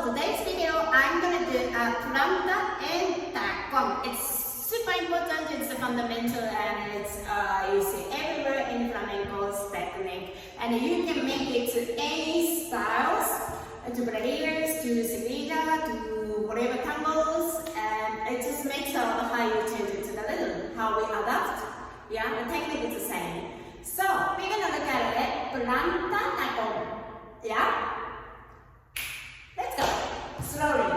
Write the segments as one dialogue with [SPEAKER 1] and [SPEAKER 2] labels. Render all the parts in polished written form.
[SPEAKER 1] today's video, I'm gonna do a planta and tacon. It's super important, it's fundamental, and it's you see everywhere in flamenco's technique. And you can make it to any styles, to Brazilians, to Sevilla, to whatever tangos, and it just makes out how you change it to the rhythm, how we adapt. Yeah, the technique is the same. So we're gonna look at it, planta tacon. Yeah? Let's go. Slowly.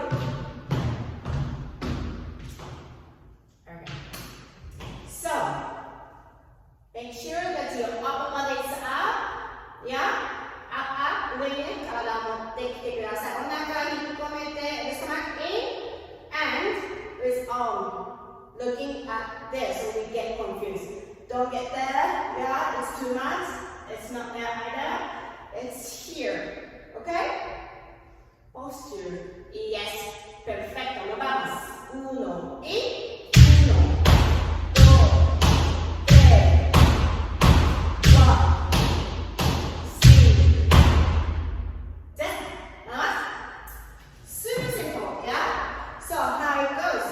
[SPEAKER 1] Okay. So, make sure that your upper body is up. Yeah? Up, 上にね、体を持ってきてください。お腹引っ込めて、the stomach in, and with arm. Looking at this, so we get confused. Don't get there. Yeah, it's too much. It's not there either. It's here. Okay? Posture. Yes. Perfecto. Nos vamos. 1 y 1, 2, 3, 4, 5, 10. Nada más. Super simple. Yeah? So, how it goes.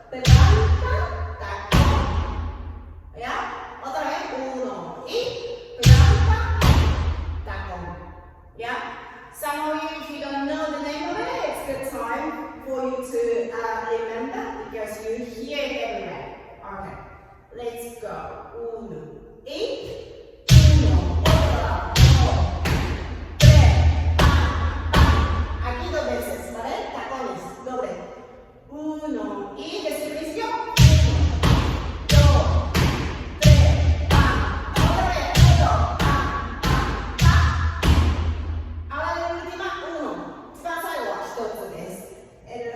[SPEAKER 1] Planta, tacón. Yeah? Otra vez. 1 y planta, tacón. Yeah? Some of you, if you don't know the name of it, it's good time for you to remember because you hear it everywhere. Okay, let's go. 1 y 1, otra, 2, 3, aquí 2 veces, ¿vale? Tacones, doble. 1 y desperdicio. 1, 2, 3, otra vez, 1,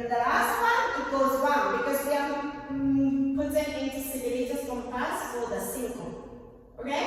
[SPEAKER 1] the last one equals 1 because we are putting into civilitas compass for the 5. Okay?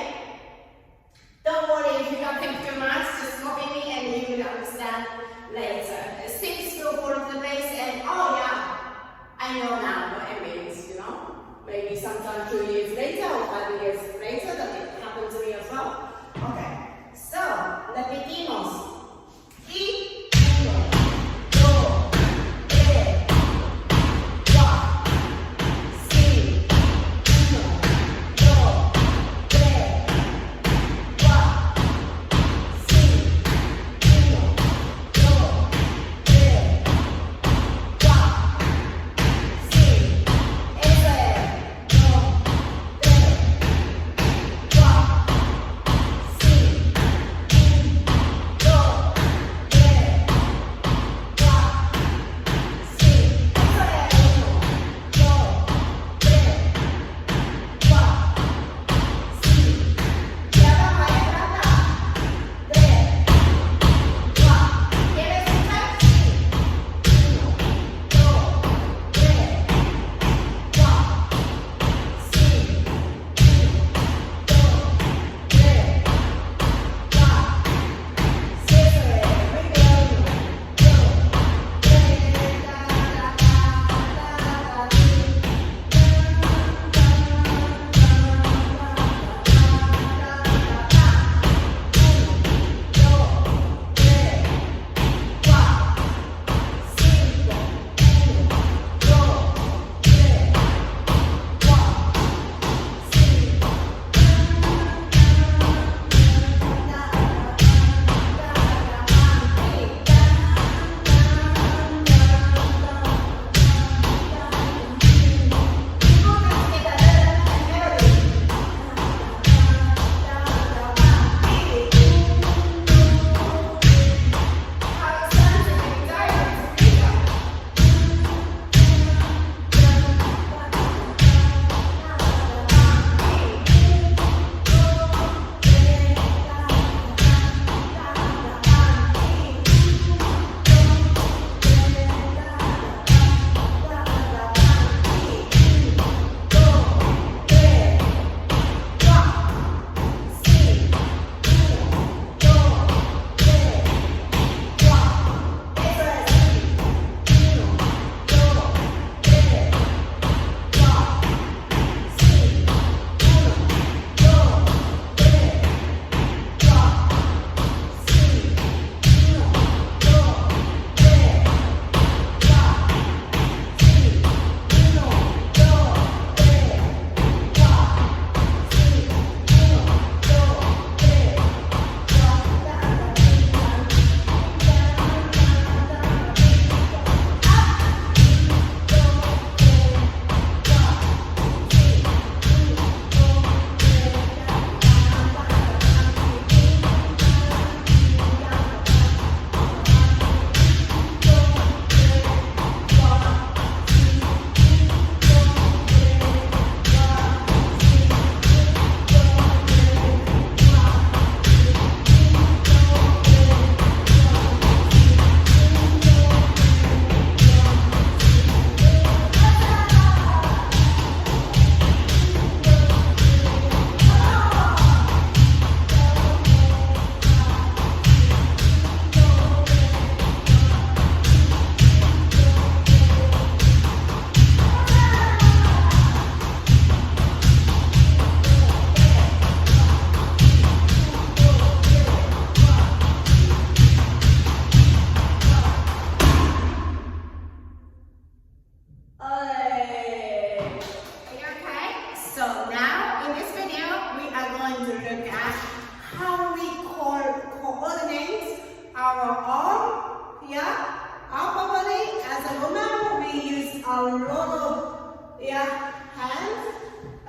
[SPEAKER 1] yeah, upper body. As a woman, we use a lot of, yeah, hands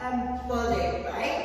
[SPEAKER 1] and body, right?